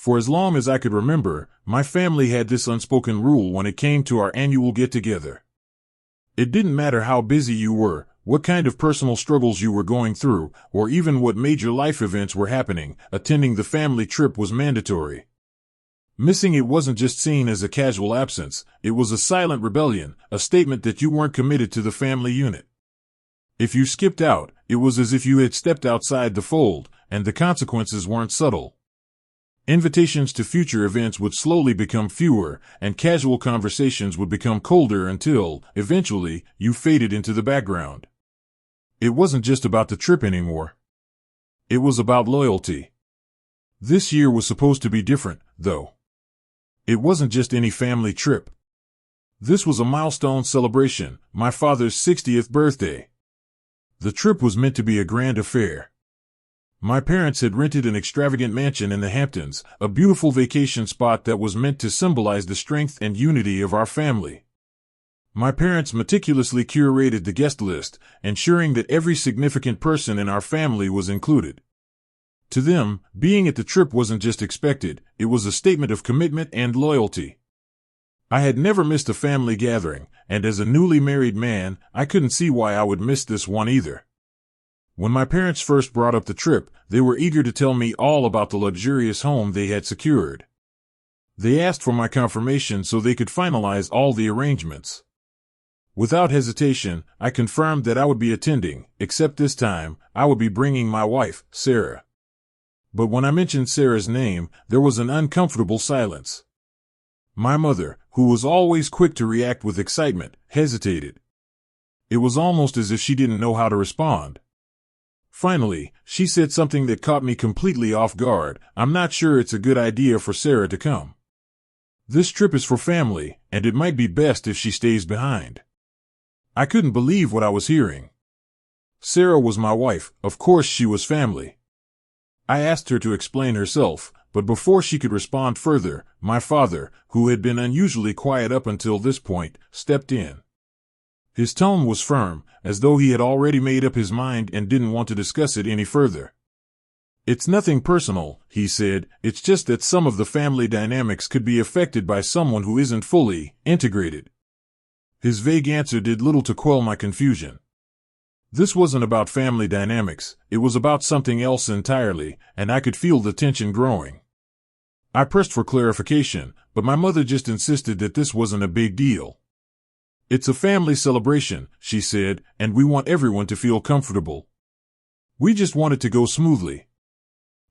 For as long as I could remember, my family had this unspoken rule when it came to our annual get-together. It didn't matter how busy you were, what kind of personal struggles you were going through, or even what major life events were happening, attending the family trip was mandatory. Missing it wasn't just seen as a casual absence, it was a silent rebellion, a statement that you weren't committed to the family unit. If you skipped out, it was as if you had stepped outside the fold, and the consequences weren't subtle. Invitations to future events would slowly become fewer, and casual conversations would become colder until, eventually, you faded into the background. It wasn't just about the trip anymore. It was about loyalty. This year was supposed to be different, though. It wasn't just any family trip. This was a milestone celebration, my father's 60th birthday. The trip was meant to be a grand affair. My parents had rented an extravagant mansion in the Hamptons, a beautiful vacation spot that was meant to symbolize the strength and unity of our family. My parents meticulously curated the guest list, ensuring that every significant person in our family was included. To them, being at the trip wasn't just expected, it was a statement of commitment and loyalty. I had never missed a family gathering, and as a newly married man, I couldn't see why I would miss this one either. When my parents first brought up the trip, they were eager to tell me all about the luxurious home they had secured. They asked for my confirmation so they could finalize all the arrangements. Without hesitation, I confirmed that I would be attending, except this time, I would be bringing my wife, Sarah. But when I mentioned Sarah's name, there was an uncomfortable silence. My mother, who was always quick to react with excitement, hesitated. It was almost as if she didn't know how to respond. Finally, she said something that caught me completely off guard. "I'm not sure it's a good idea for Sarah to come. This trip is for family, and it might be best if she stays behind." I couldn't believe what I was hearing. Sarah was my wife, of course she was family. I asked her to explain herself, but before she could respond further, my father, who had been unusually quiet up until this point, stepped in. His tone was firm, as though he had already made up his mind and didn't want to discuss it any further. "It's nothing personal," he said, "it's just that some of the family dynamics could be affected by someone who isn't fully integrated." His vague answer did little to quell my confusion. This wasn't about family dynamics, it was about something else entirely, and I could feel the tension growing. I pressed for clarification, but my mother just insisted that this wasn't a big deal. "It's a family celebration," she said, "and we want everyone to feel comfortable. We just want it to go smoothly."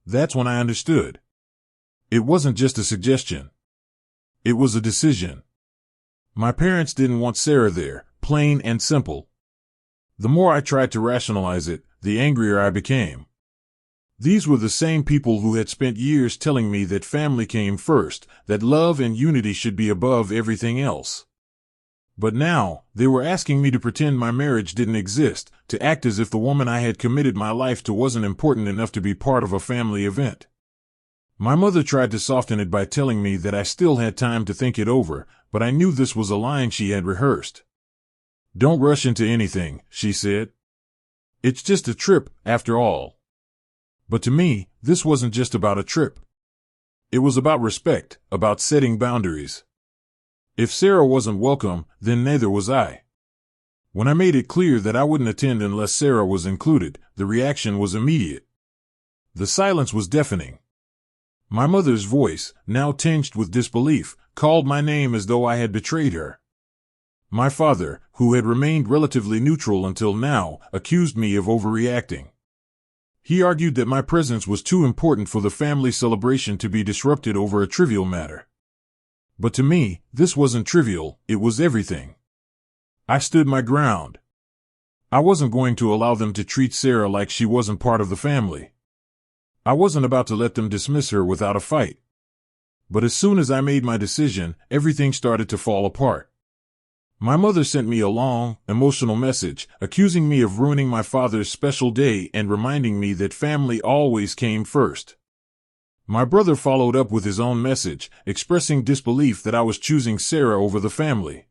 That's when I understood. It wasn't just a suggestion. It was a decision. My parents didn't want Sarah there, plain and simple. The more I tried to rationalize it, the angrier I became. These were the same people who had spent years telling me that family came first, that love and unity should be above everything else. But now, they were asking me to pretend my marriage didn't exist, to act as if the woman I had committed my life to wasn't important enough to be part of a family event. My mother tried to soften it by telling me that I still had time to think it over, but I knew this was a line she had rehearsed. "Don't rush into anything," she said. "It's just a trip, after all." But to me, this wasn't just about a trip. It was about respect, about setting boundaries. If Sarah wasn't welcome, then neither was I. When I made it clear that I wouldn't attend unless Sarah was included, the reaction was immediate. The silence was deafening. My mother's voice, now tinged with disbelief, called my name as though I had betrayed her. My father, who had remained relatively neutral until now, accused me of overreacting. He argued that my presence was too important for the family celebration to be disrupted over a trivial matter. But to me, this wasn't trivial, it was everything. I stood my ground. I wasn't going to allow them to treat Sarah like she wasn't part of the family. I wasn't about to let them dismiss her without a fight. But as soon as I made my decision, everything started to fall apart. My mother sent me a long, emotional message, accusing me of ruining my father's special day and reminding me that family always came first. My brother followed up with his own message, expressing disbelief that I was choosing Sarah over the family.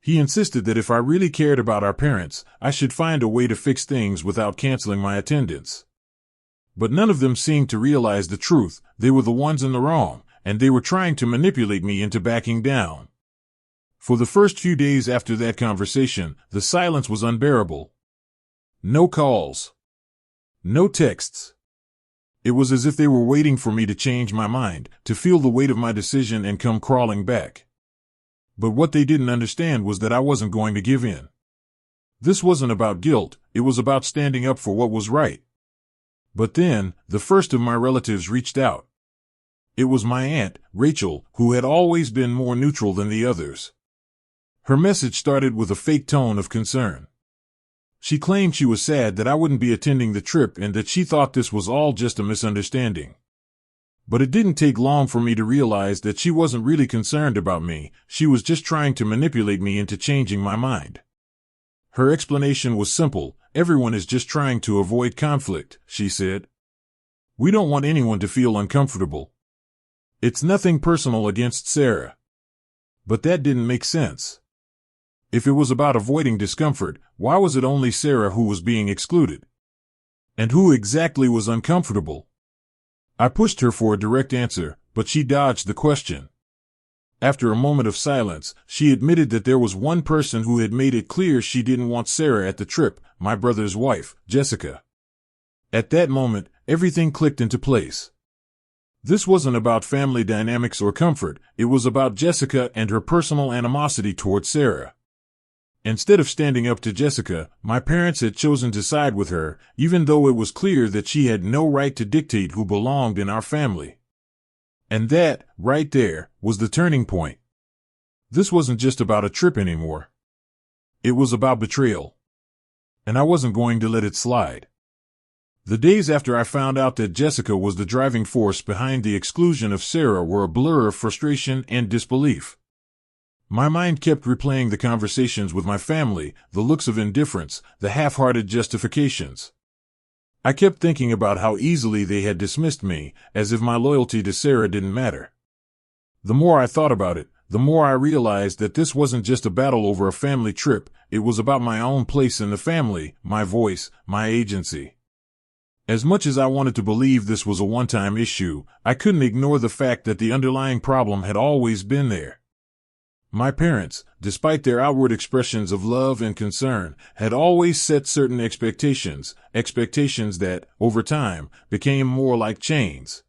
He insisted that if I really cared about our parents, I should find a way to fix things without canceling my attendance. But none of them seemed to realize the truth. They were the ones in the wrong, and they were trying to manipulate me into backing down. For the first few days after that conversation, the silence was unbearable. No calls. No texts. It was as if they were waiting for me to change my mind, to feel the weight of my decision and come crawling back. But what they didn't understand was that I wasn't going to give in. This wasn't about guilt, it was about standing up for what was right. But then, the first of my relatives reached out. It was my aunt, Rachel, who had always been more neutral than the others. Her message started with a fake tone of concern. She claimed she was sad that I wouldn't be attending the trip and that she thought this was all just a misunderstanding. But it didn't take long for me to realize that she wasn't really concerned about me, she was just trying to manipulate me into changing my mind. Her explanation was simple: everyone is just trying to avoid conflict, she said. We don't want anyone to feel uncomfortable. It's nothing personal against Sarah. But that didn't make sense. If it was about avoiding discomfort, why was it only Sarah who was being excluded? And who exactly was uncomfortable? I pushed her for a direct answer, but she dodged the question. After a moment of silence, she admitted that there was one person who had made it clear she didn't want Sarah at the trip, my brother's wife, Jessica. At that moment, everything clicked into place. This wasn't about family dynamics or comfort, it was about Jessica and her personal animosity toward Sarah. Instead of standing up to Jessica, my parents had chosen to side with her, even though it was clear that she had no right to dictate who belonged in our family. And that, right there, was the turning point. This wasn't just about a trip anymore. It was about betrayal. And I wasn't going to let it slide. The days after I found out that Jessica was the driving force behind the exclusion of Sarah were a blur of frustration and disbelief. My mind kept replaying the conversations with my family, the looks of indifference, the half-hearted justifications. I kept thinking about how easily they had dismissed me, as if my loyalty to Sarah didn't matter. The more I thought about it, the more I realized that this wasn't just a battle over a family trip, it was about my own place in the family, my voice, my agency. As much as I wanted to believe this was a one-time issue, I couldn't ignore the fact that the underlying problem had always been there. My parents, despite their outward expressions of love and concern, had always set certain expectations that, over time, became more like chains.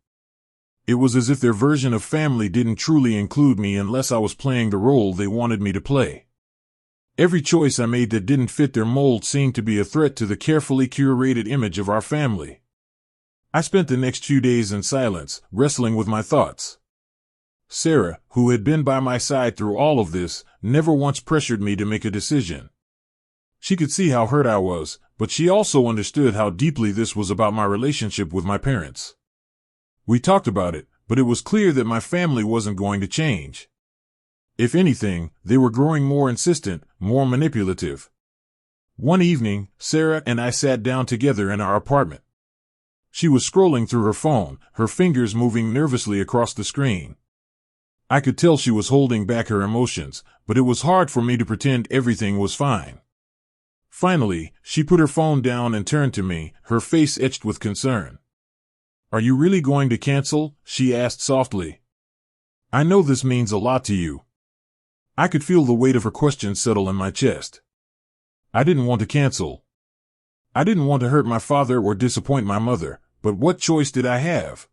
It was as if their version of family didn't truly include me unless I was playing the role they wanted me to play. Every choice I made that didn't fit their mold seemed to be a threat to the carefully curated image of our family. I spent the next few days in silence, wrestling with my thoughts. Sarah, who had been by my side through all of this, never once pressured me to make a decision. She could see how hurt I was, but she also understood how deeply this was about my relationship with my parents. We talked about it, but it was clear that my family wasn't going to change. If anything, they were growing more insistent, more manipulative. One evening, Sarah and I sat down together in our apartment. She was scrolling through her phone, her fingers moving nervously across the screen. I could tell she was holding back her emotions, but it was hard for me to pretend everything was fine. Finally, she put her phone down and turned to me, her face etched with concern. "Are you really going to cancel?" she asked softly. "I know this means a lot to you." I could feel the weight of her question settle in my chest. I didn't want to cancel. I didn't want to hurt my father or disappoint my mother, but what choice did I have?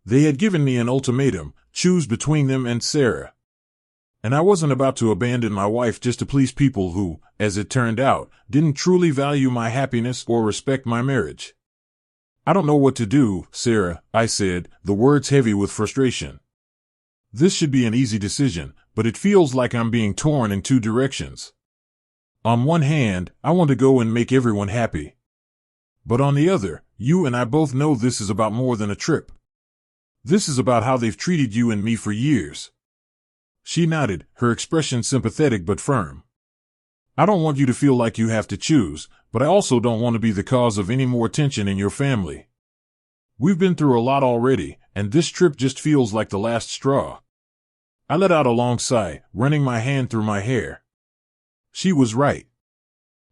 They had given me an ultimatum: choose between them and Sarah. And I wasn't about to abandon my wife just to please people who, as it turned out, didn't truly value my happiness or respect my marriage. "I don't know what to do, Sarah," I said, the words heavy with frustration. "This should be an easy decision, but it feels like I'm being torn in two directions. On one hand, I want to go and make everyone happy. But on the other, you and I both know this is about more than a trip. This is about how they've treated you and me for years." She nodded, her expression sympathetic but firm. "I don't want you to feel like you have to choose, but I also don't want to be the cause of any more tension in your family. We've been through a lot already, and this trip just feels like the last straw." I let out a long sigh, running my hand through my hair. She was right.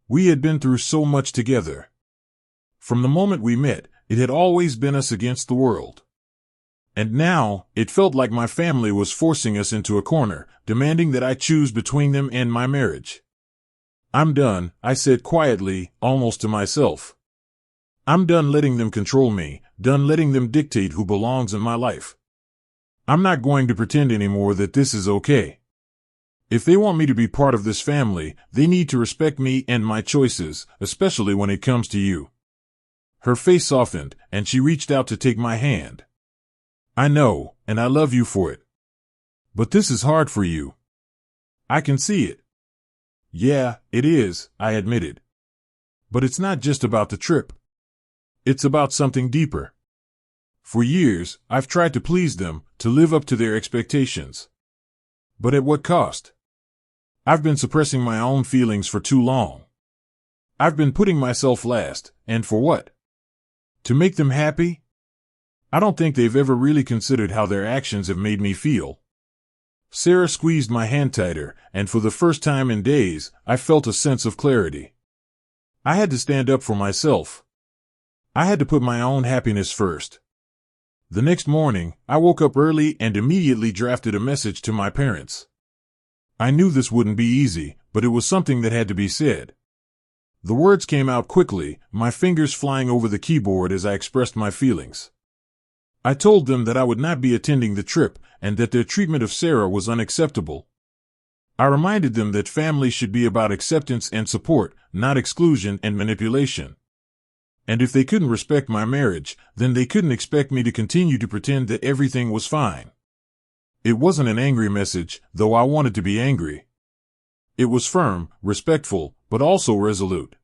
We had been through so much together. From the moment we met, It had always been us against the world. And now, it felt like my family was forcing us into a corner, demanding that I choose between them and my marriage. I'm done, I said quietly, almost to myself. I'm done letting them control me, done letting them dictate who belongs in my life. I'm not going to pretend anymore that this is okay. If they want me to be part of this family, they need to respect me and my choices, especially when it comes to you. Her face softened, and she reached out to take my hand. I know, and I love you for it. But this is hard for you. I can see it. Yeah, it is, I admitted. But it's not just about the trip. It's about something deeper. For years, I've tried to please them, to live up to their expectations. But at what cost? I've been suppressing my own feelings for too long. I've been putting myself last, and for what? To make them happy? I don't think they've ever really considered how their actions have made me feel. Sarah squeezed my hand tighter, and for the first time in days, I felt a sense of clarity. I had to stand up for myself. I had to put my own happiness first. The next morning, I woke up early and immediately drafted a message to my parents. I knew this wouldn't be easy, but it was something that had to be said. The words came out quickly, my fingers flying over the keyboard as I expressed my feelings. I told them that I would not be attending the trip, and that their treatment of Sarah was unacceptable. I reminded them that family should be about acceptance and support, not exclusion and manipulation. And if they couldn't respect my marriage, then they couldn't expect me to continue to pretend that everything was fine. It wasn't an angry message, though I wanted to be angry. It was firm, respectful, but also resolute.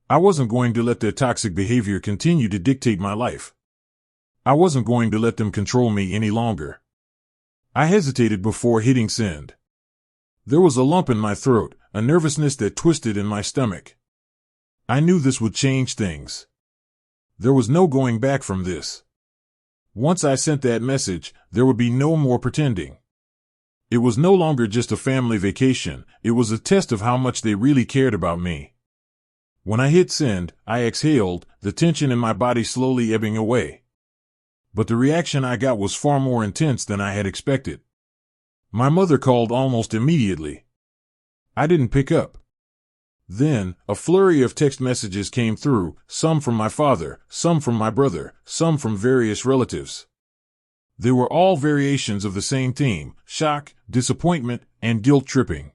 I wasn't going to let their toxic behavior continue to dictate my life. I wasn't going to let them control me any longer. I hesitated before hitting send. There was a lump in my throat, a nervousness that twisted in my stomach. I knew this would change things. There was no going back from this. Once I sent that message, there would be no more pretending. It was no longer just a family vacation, it was a test of how much they really cared about me. When I hit send, I exhaled, the tension in my body slowly ebbing away. But the reaction I got was far more intense than I had expected. My mother called almost immediately. I didn't pick up. Then, a flurry of text messages came through, some from my father, some from my brother, some from various relatives. They were all variations of the same theme: shock, disappointment, and guilt-tripping.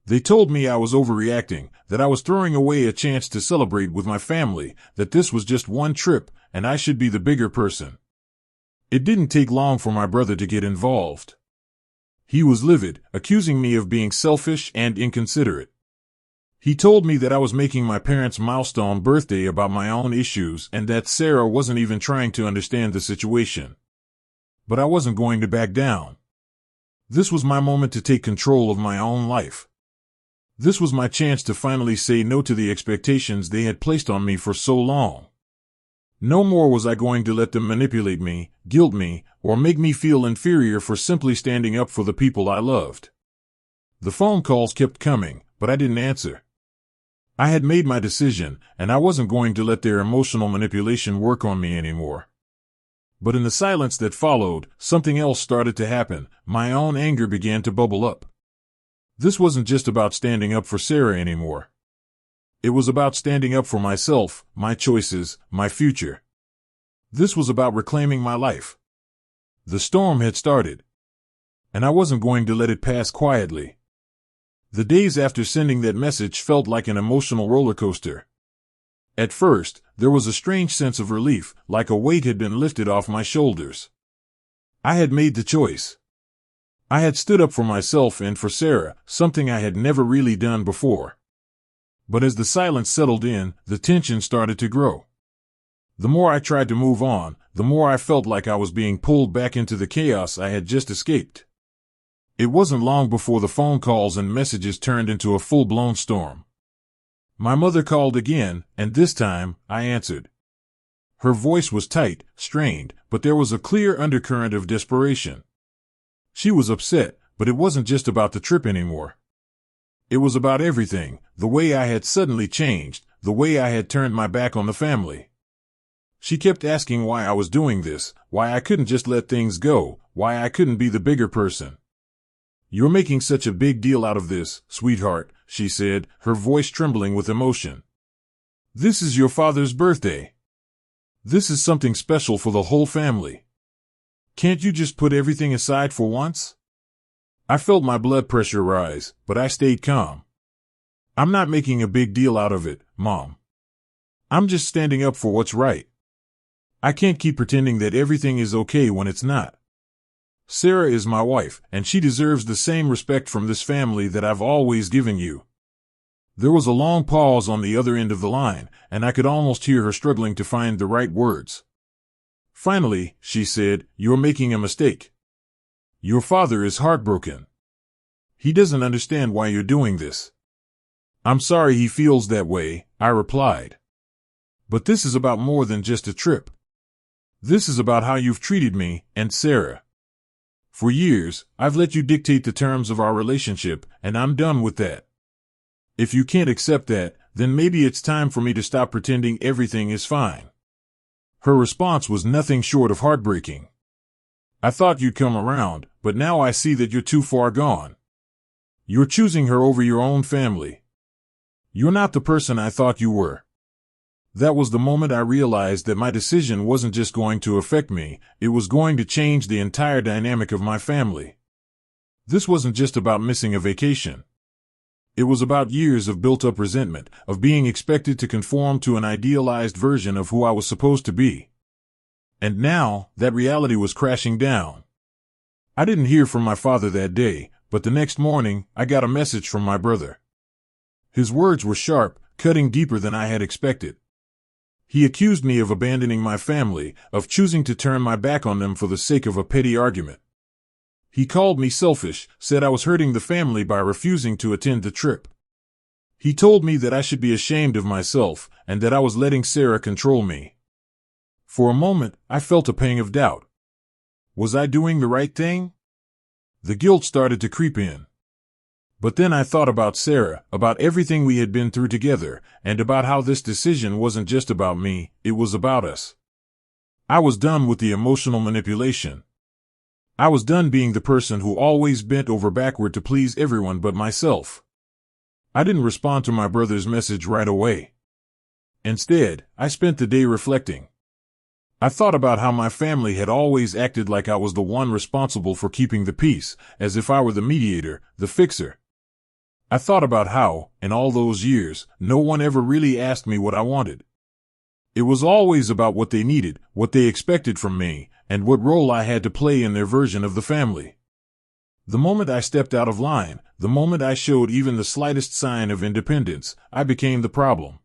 They told me I was overreacting, that I was throwing away a chance to celebrate with my family, that this was just one trip, and I should be the bigger person. It didn't take long for my brother to get involved. He was livid, accusing me of being selfish and inconsiderate. He told me that I was making my parents' milestone birthday about my own issues and that Sarah wasn't even trying to understand the situation. But I wasn't going to back down. This was my moment to take control of my own life. This was my chance to finally say no to the expectations they had placed on me for so long. No more was I going to let them manipulate me, guilt me, or make me feel inferior for simply standing up for the people I loved. The phone calls kept coming, but I didn't answer. I had made my decision, and I wasn't going to let their emotional manipulation work on me anymore. But in the silence that followed, something else started to happen. My own anger began to bubble up. This wasn't just about standing up for Sarah anymore. It was about standing up for myself, my choices, my future. This was about reclaiming my life. The storm had started, and I wasn't going to let it pass quietly. The days after sending that message felt like an emotional roller coaster. At first, there was a strange sense of relief, like a weight had been lifted off my shoulders. I had made the choice. I had stood up for myself and for Sarah, something I had never really done before. But as the silence settled in, the tension started to grow. The more I tried to move on, the more I felt like I was being pulled back into the chaos I had just escaped. It wasn't long before the phone calls and messages turned into a full-blown storm. My mother called again, and this time, I answered. Her voice was tight, strained, but there was a clear undercurrent of desperation. She was upset, but it wasn't just about the trip anymore. It was about everything, the way I had suddenly changed, the way I had turned my back on the family. She kept asking why I was doing this, why I couldn't just let things go, why I couldn't be the bigger person. "You're making such a big deal out of this, sweetheart," she said, her voice trembling with emotion. "This is your father's birthday. This is something special for the whole family. Can't you just put everything aside for once?" I felt my blood pressure rise, but I stayed calm. "I'm not making a big deal out of it, Mom. I'm just standing up for what's right. I can't keep pretending that everything is okay when it's not. Sarah is my wife, and she deserves the same respect from this family that I've always given you." There was a long pause on the other end of the line, and I could almost hear her struggling to find the right words. "Finally," she said, "you're making a mistake. Your father is heartbroken. He doesn't understand why you're doing this." "I'm sorry he feels that way," I replied. "But this is about more than just a trip. This is about how you've treated me and Sarah. For years, I've let you dictate the terms of our relationship, and I'm done with that. If you can't accept that, then maybe it's time for me to stop pretending everything is fine." Her response was nothing short of heartbreaking. "I thought you'd come around, but now I see that you're too far gone. You're choosing her over your own family. You're not the person I thought you were." That was the moment I realized that my decision wasn't just going to affect me, it was going to change the entire dynamic of my family. This wasn't just about missing a vacation. It was about years of built-up resentment, of being expected to conform to an idealized version of who I was supposed to be. And now, that reality was crashing down. I didn't hear from my father that day, but the next morning, I got a message from my brother. His words were sharp, cutting deeper than I had expected. He accused me of abandoning my family, of choosing to turn my back on them for the sake of a petty argument. He called me selfish, said I was hurting the family by refusing to attend the trip. He told me that I should be ashamed of myself, and that I was letting Sarah control me. For a moment, I felt a pang of doubt. Was I doing the right thing? The guilt started to creep in. But then I thought about Sarah, about everything we had been through together, and about how this decision wasn't just about me, it was about us. I was done with the emotional manipulation. I was done being the person who always bent over backward to please everyone but myself. I didn't respond to my brother's message right away. Instead, I spent the day reflecting. I thought about how my family had always acted like I was the one responsible for keeping the peace, as if I were the mediator, the fixer. I thought about how, in all those years, no one ever really asked me what I wanted. It was always about what they needed, what they expected from me, and what role I had to play in their version of the family. The moment I stepped out of line, the moment I showed even the slightest sign of independence, I became the problem.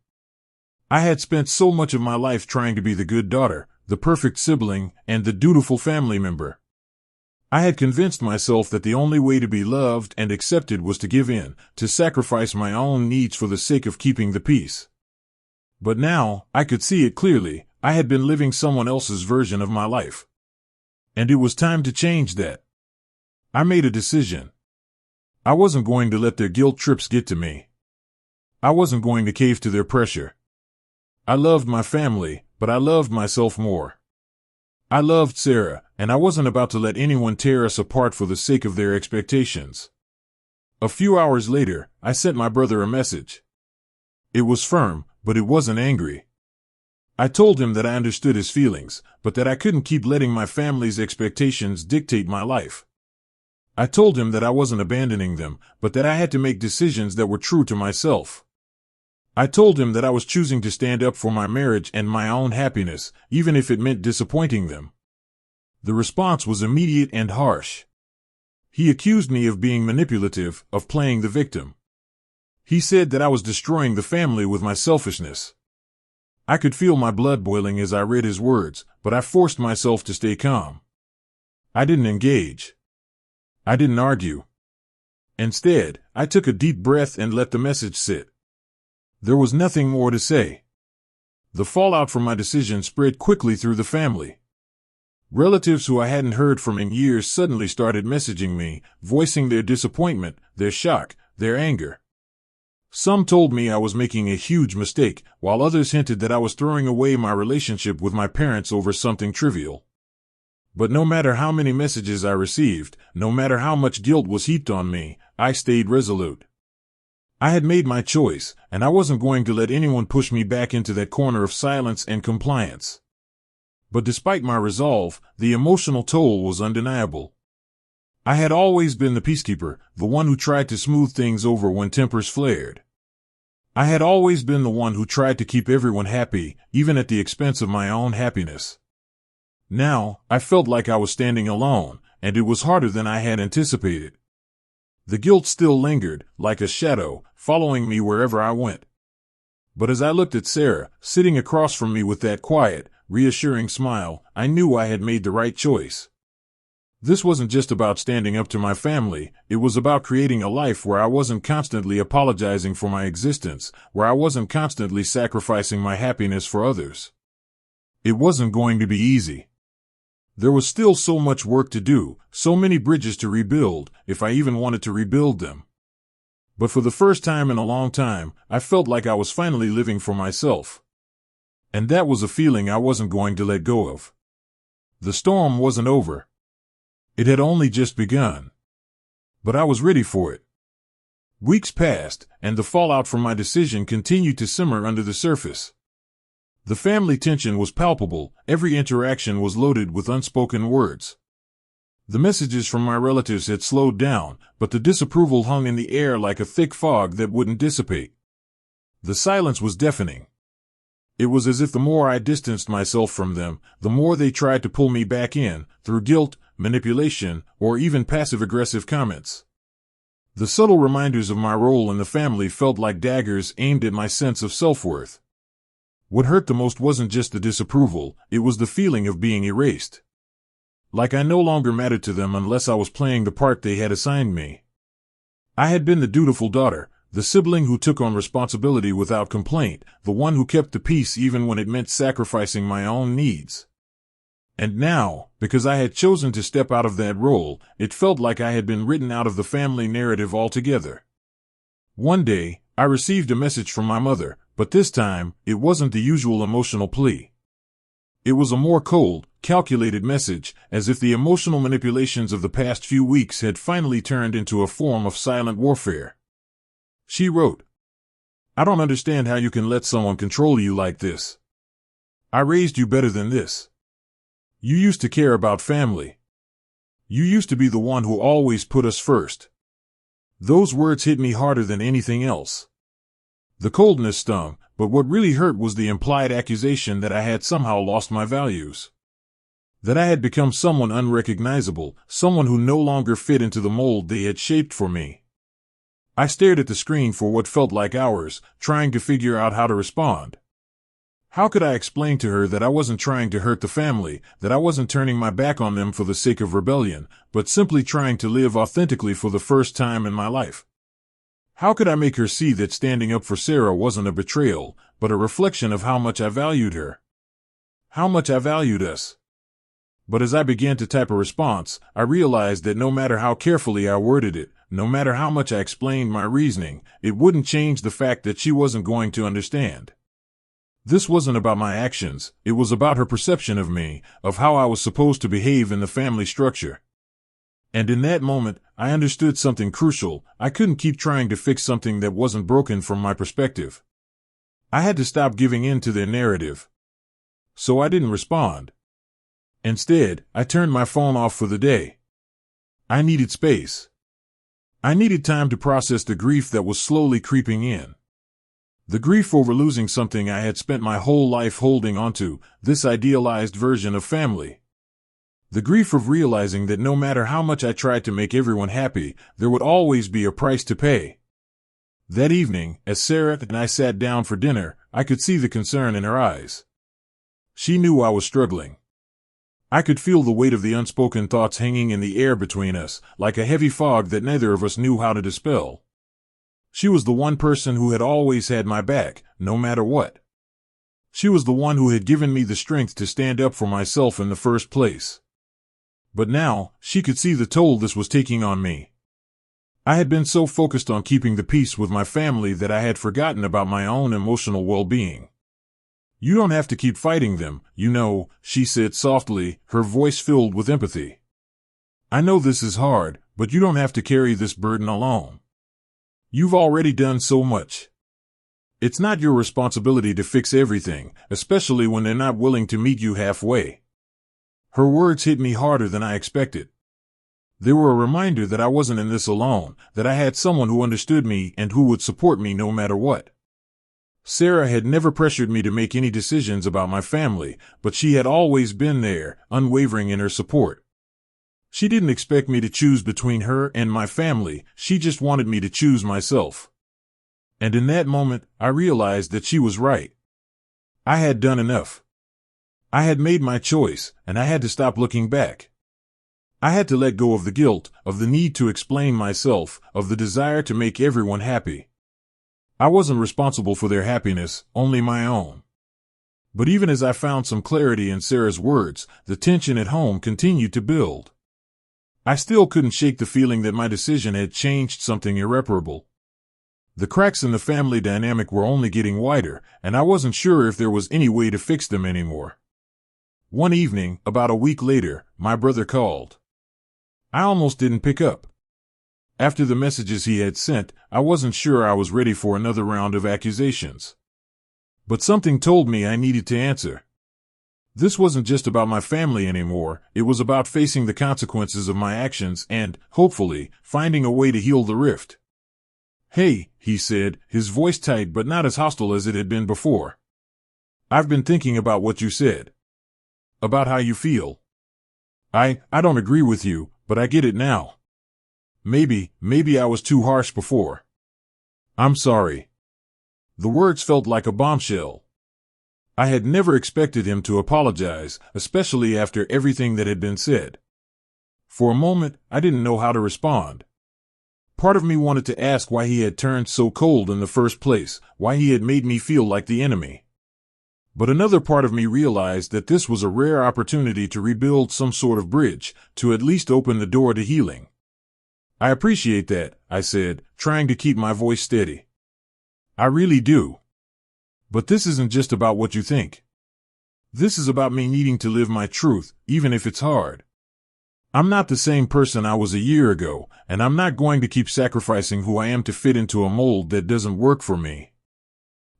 I had spent so much of my life trying to be the good daughter, the perfect sibling, and the dutiful family member. I had convinced myself that the only way to be loved and accepted was to give in, to sacrifice my own needs for the sake of keeping the peace. But now, I could see it clearly, I had been living someone else's version of my life. And it was time to change that. I made a decision. I wasn't going to let their guilt trips get to me. I wasn't going to cave to their pressure. I loved my family, but I loved myself more. I loved Sarah, and I wasn't about to let anyone tear us apart for the sake of their expectations. A few hours later, I sent my brother a message. It was firm, but it wasn't angry. I told him that I understood his feelings, but that I couldn't keep letting my family's expectations dictate my life. I told him that I wasn't abandoning them, but that I had to make decisions that were true to myself. I told him that I was choosing to stand up for my marriage and my own happiness, even if it meant disappointing them. The response was immediate and harsh. He accused me of being manipulative, of playing the victim. He said that I was destroying the family with my selfishness. I could feel my blood boiling as I read his words, but I forced myself to stay calm. I didn't engage. I didn't argue. Instead, I took a deep breath and let the message sit. There was nothing more to say. The fallout from my decision spread quickly through the family. Relatives who I hadn't heard from in years suddenly started messaging me, voicing their disappointment, their shock, their anger. Some told me I was making a huge mistake, while others hinted that I was throwing away my relationship with my parents over something trivial. But no matter how many messages I received, no matter how much guilt was heaped on me, I stayed resolute. I had made my choice, and I wasn't going to let anyone push me back into that corner of silence and compliance. But despite my resolve, the emotional toll was undeniable. I had always been the peacekeeper, the one who tried to smooth things over when tempers flared. I had always been the one who tried to keep everyone happy, even at the expense of my own happiness. Now, I felt like I was standing alone, and it was harder than I had anticipated. The guilt still lingered, like a shadow, following me wherever I went. But as I looked at Sarah, sitting across from me with that quiet, reassuring smile, I knew I had made the right choice. This wasn't just about standing up to my family, it was about creating a life where I wasn't constantly apologizing for my existence, where I wasn't constantly sacrificing my happiness for others. It wasn't going to be easy. There was still so much work to do, so many bridges to rebuild, if I even wanted to rebuild them. But for the first time in a long time, I felt like I was finally living for myself. And that was a feeling I wasn't going to let go of. The storm wasn't over. It had only just begun. But I was ready for it. Weeks passed, and the fallout from my decision continued to simmer under the surface. The family tension was palpable, every interaction was loaded with unspoken words. The messages from my relatives had slowed down, but the disapproval hung in the air like a thick fog that wouldn't dissipate. The silence was deafening. It was as if the more I distanced myself from them, the more they tried to pull me back in, through guilt, manipulation, or even passive-aggressive comments. The subtle reminders of my role in the family felt like daggers aimed at my sense of self-worth. What hurt the most wasn't just the disapproval, it was the feeling of being erased. Like I no longer mattered to them unless I was playing the part they had assigned me. I had been the dutiful daughter, the sibling who took on responsibility without complaint, the one who kept the peace even when it meant sacrificing my own needs. And now, because I had chosen to step out of that role, it felt like I had been written out of the family narrative altogether. One day, I received a message from my mother, but this time, it wasn't the usual emotional plea. It was a more cold, calculated message, as if the emotional manipulations of the past few weeks had finally turned into a form of silent warfare. She wrote, "I don't understand how you can let someone control you like this. I raised you better than this. You used to care about family. You used to be the one who always put us first." Those words hit me harder than anything else. The coldness stung, but what really hurt was the implied accusation that I had somehow lost my values. That I had become someone unrecognizable, someone who no longer fit into the mold they had shaped for me. I stared at the screen for what felt like hours, trying to figure out how to respond. How could I explain to her that I wasn't trying to hurt the family, that I wasn't turning my back on them for the sake of rebellion, but simply trying to live authentically for the first time in my life? How could I make her see that standing up for Sarah wasn't a betrayal, but a reflection of how much I valued her? How much I valued us? But as I began to type a response, I realized that no matter how carefully I worded it, no matter how much I explained my reasoning, it wouldn't change the fact that she wasn't going to understand. This wasn't about my actions, it was about her perception of me, of how I was supposed to behave in the family structure. And in that moment, I understood something crucial. I couldn't keep trying to fix something that wasn't broken from my perspective. I had to stop giving in to their narrative. So I didn't respond. Instead, I turned my phone off for the day. I needed space. I needed time to process the grief that was slowly creeping in. The grief over losing something I had spent my whole life holding onto, this idealized version of family. The grief of realizing that no matter how much I tried to make everyone happy, there would always be a price to pay. That evening, as Sarah and I sat down for dinner, I could see the concern in her eyes. She knew I was struggling. I could feel the weight of the unspoken thoughts hanging in the air between us, like a heavy fog that neither of us knew how to dispel. She was the one person who had always had my back, no matter what. She was the one who had given me the strength to stand up for myself in the first place. But now, she could see the toll this was taking on me. I had been so focused on keeping the peace with my family that I had forgotten about my own emotional well-being. You don't have to keep fighting them, you know, she said softly, her voice filled with empathy. I know this is hard, but you don't have to carry this burden alone. You've already done so much. It's not your responsibility to fix everything, especially when they're not willing to meet you halfway. Her words hit me harder than I expected. They were a reminder that I wasn't in this alone, that I had someone who understood me and who would support me no matter what. Sarah had never pressured me to make any decisions about my family, but she had always been there, unwavering in her support. She didn't expect me to choose between her and my family, she just wanted me to choose myself. And in that moment, I realized that she was right. I had done enough. I had made my choice, and I had to stop looking back. I had to let go of the guilt, of the need to explain myself, of the desire to make everyone happy. I wasn't responsible for their happiness, only my own. But even as I found some clarity in Sarah's words, the tension at home continued to build. I still couldn't shake the feeling that my decision had changed something irreparable. The cracks in the family dynamic were only getting wider, and I wasn't sure if there was any way to fix them anymore. One evening, about a week later, my brother called. I almost didn't pick up. After the messages he had sent, I wasn't sure I was ready for another round of accusations. But something told me I needed to answer. This wasn't just about my family anymore, it was about facing the consequences of my actions and, hopefully, finding a way to heal the rift. Hey, he said, his voice tight but not as hostile as it had been before. I've been thinking about what you said. About how you feel. I don't agree with you, but I get it now. Maybe I was too harsh before. I'm sorry. The words felt like a bombshell. I had never expected him to apologize, especially after everything that had been said. For a moment, I didn't know how to respond. Part of me wanted to ask why he had turned so cold in the first place, why he had made me feel like the enemy. But another part of me realized that this was a rare opportunity to rebuild some sort of bridge, to at least open the door to healing. I appreciate that, I said, trying to keep my voice steady. I really do. But this isn't just about what you think. This is about me needing to live my truth, even if it's hard. I'm not the same person I was a year ago, and I'm not going to keep sacrificing who I am to fit into a mold that doesn't work for me.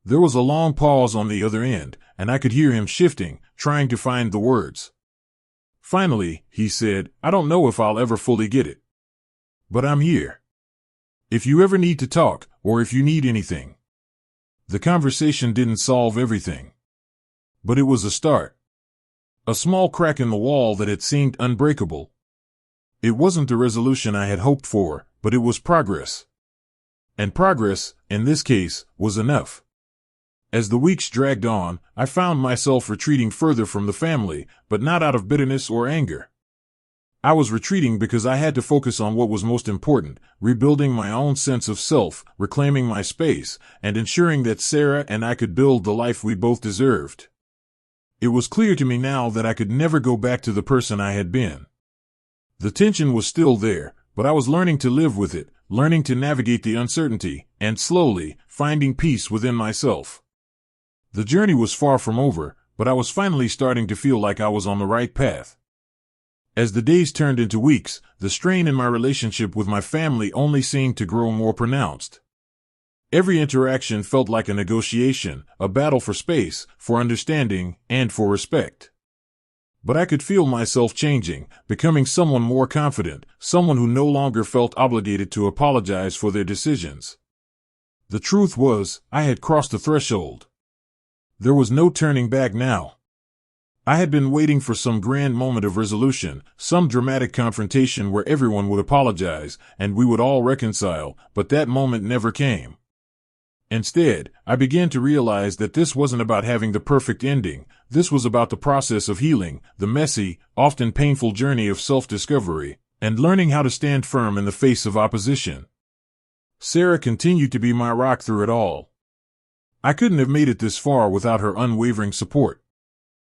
There was a long pause on the other end, and I could hear him shifting, trying to find the words. Finally, he said, I don't know if I'll ever fully get it. But I'm here. If you ever need to talk, or if you need anything. The conversation didn't solve everything. But it was a start. A small crack in the wall that had seemed unbreakable. It wasn't the resolution I had hoped for, but it was progress. And progress, in this case, was enough. As the weeks dragged on, I found myself retreating further from the family, but not out of bitterness or anger. I was retreating because I had to focus on what was most important, rebuilding my own sense of self, reclaiming my space, and ensuring that Sarah and I could build the life we both deserved. It was clear to me now that I could never go back to the person I had been. The tension was still there, but I was learning to live with it, learning to navigate the uncertainty, and slowly, finding peace within myself. The journey was far from over, but I was finally starting to feel like I was on the right path. As the days turned into weeks, the strain in my relationship with my family only seemed to grow more pronounced. Every interaction felt like a negotiation, a battle for space, for understanding, and for respect. But I could feel myself changing, becoming someone more confident, someone who no longer felt obligated to apologize for their decisions. The truth was, I had crossed the threshold. There was no turning back now. I had been waiting for some grand moment of resolution, some dramatic confrontation where everyone would apologize, and we would all reconcile, but that moment never came. Instead, I began to realize that this wasn't about having the perfect ending, this was about the process of healing, the messy, often painful journey of self-discovery, and learning how to stand firm in the face of opposition. Sarah continued to be my rock through it all. I couldn't have made it this far without her unwavering support.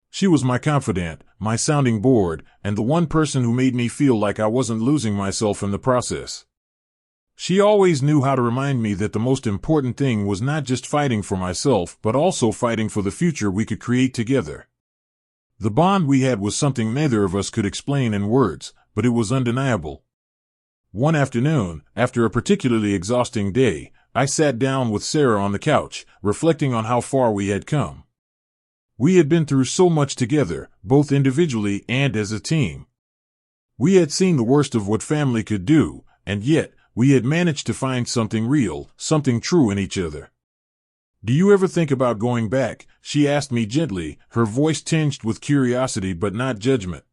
She was my confidant, my sounding board, and the one person who made me feel like I wasn't losing myself in the process. She always knew how to remind me that the most important thing was not just fighting for myself, but also fighting for the future we could create together. The bond we had was something neither of us could explain in words, but it was undeniable. One afternoon, after a particularly exhausting day, I sat down with Sarah on the couch, reflecting on how far we had come. We had been through so much together, both individually and as a team. We had seen the worst of what family could do, and yet, we had managed to find something real, something true in each other. "Do you ever think about going back?" she asked me gently, her voice tinged with curiosity but not judgment.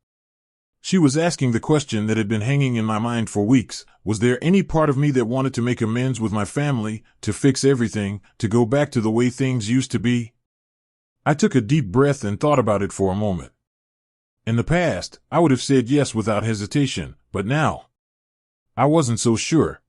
She was asking the question that had been hanging in my mind for weeks. Was there any part of me that wanted to make amends with my family, to fix everything, to go back to the way things used to be? I took a deep breath and thought about it for a moment. In the past, I would have said yes without hesitation, but now, I wasn't so sure.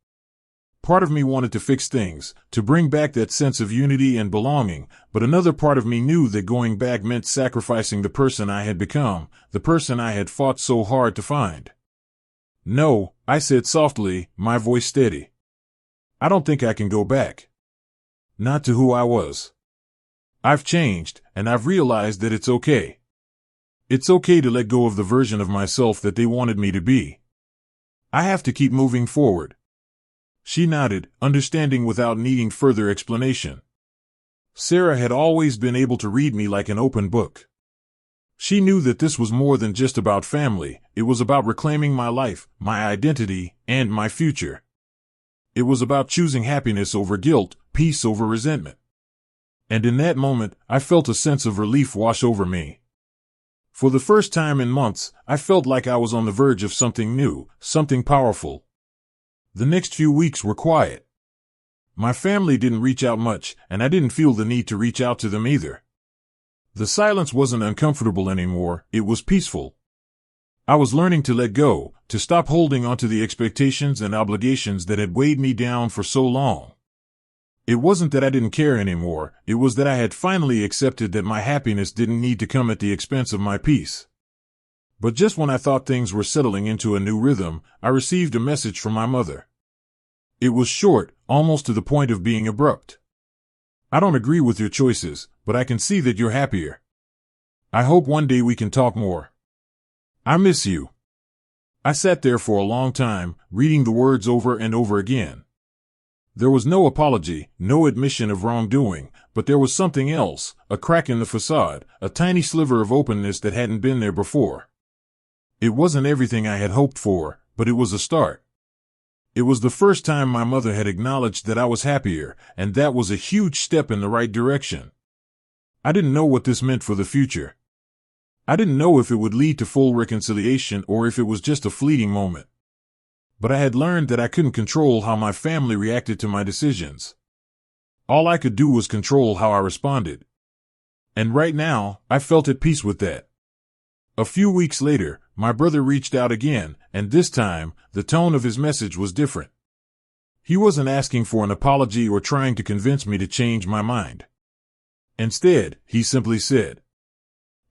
Part of me wanted to fix things, to bring back that sense of unity and belonging, but another part of me knew that going back meant sacrificing the person I had become, the person I had fought so hard to find. "No," I said softly, my voice steady. "I don't think I can go back. Not to who I was. I've changed, and I've realized that it's okay. It's okay to let go of the version of myself that they wanted me to be. I have to keep moving forward." She nodded, understanding without needing further explanation. Sarah had always been able to read me like an open book. She knew that this was more than just about family. It was about reclaiming my life, my identity, and my future. It was about choosing happiness over guilt, peace over resentment. And in that moment, I felt a sense of relief wash over me. For the first time in months, I felt like I was on the verge of something new, something powerful. The next few weeks were quiet. My family didn't reach out much, and I didn't feel the need to reach out to them either. The silence wasn't uncomfortable anymore, it was peaceful. I was learning to let go, to stop holding onto the expectations and obligations that had weighed me down for so long. It wasn't that I didn't care anymore, it was that I had finally accepted that my happiness didn't need to come at the expense of my peace. But just when I thought things were settling into a new rhythm, I received a message from my mother. It was short, almost to the point of being abrupt. "I don't agree with your choices, but I can see that you're happier. I hope one day we can talk more. I miss you." I sat there for a long time, reading the words over and over again. There was no apology, no admission of wrongdoing, but there was something else, a crack in the facade, a tiny sliver of openness that hadn't been there before. It wasn't everything I had hoped for, but it was a start. It was the first time my mother had acknowledged that I was happier, and that was a huge step in the right direction. I didn't know what this meant for the future. I didn't know if it would lead to full reconciliation or if it was just a fleeting moment. But I had learned that I couldn't control how my family reacted to my decisions. All I could do was control how I responded. And right now, I felt at peace with that. A few weeks later, my brother reached out again, and this time, the tone of his message was different. He wasn't asking for an apology or trying to convince me to change my mind. Instead, he simply said,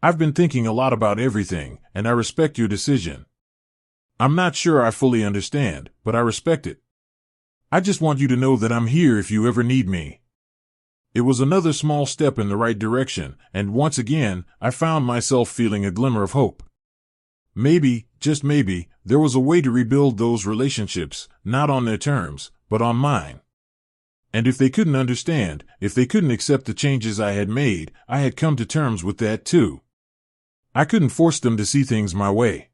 "I've been thinking a lot about everything, and I respect your decision. I'm not sure I fully understand, but I respect it. I just want you to know that I'm here if you ever need me." It was another small step in the right direction, and once again, I found myself feeling a glimmer of hope. Maybe, just maybe, there was a way to rebuild those relationships, not on their terms, but on mine. And if they couldn't understand, if they couldn't accept the changes I had made, I had come to terms with that too. I couldn't force them to see things my way.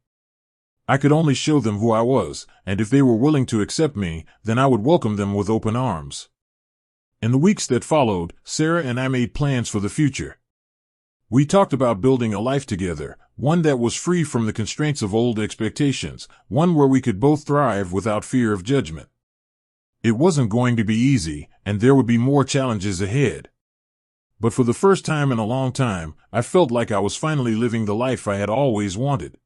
I could only show them who I was, and if they were willing to accept me, then I would welcome them with open arms. In the weeks that followed, Sarah and I made plans for the future. We talked about building a life together, one that was free from the constraints of old expectations, one where we could both thrive without fear of judgment. It wasn't going to be easy, and there would be more challenges ahead. But for the first time in a long time, I felt like I was finally living the life I had always wanted.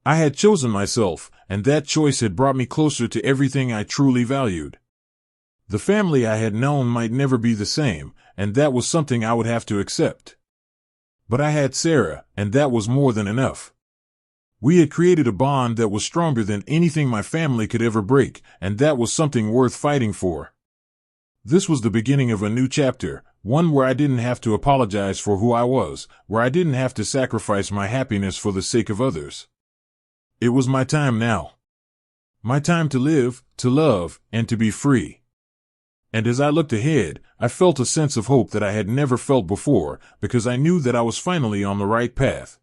I had chosen myself, and that choice had brought me closer to everything I truly valued. The family I had known might never be the same, and that was something I would have to accept. But I had Sarah, and that was more than enough. We had created a bond that was stronger than anything my family could ever break, and that was something worth fighting for. This was the beginning of a new chapter, one where I didn't have to apologize for who I was, where I didn't have to sacrifice my happiness for the sake of others. It was my time now. My time to live, to love, and to be free. And as I looked ahead, I felt a sense of hope that I had never felt before, because I knew that I was finally on the right path.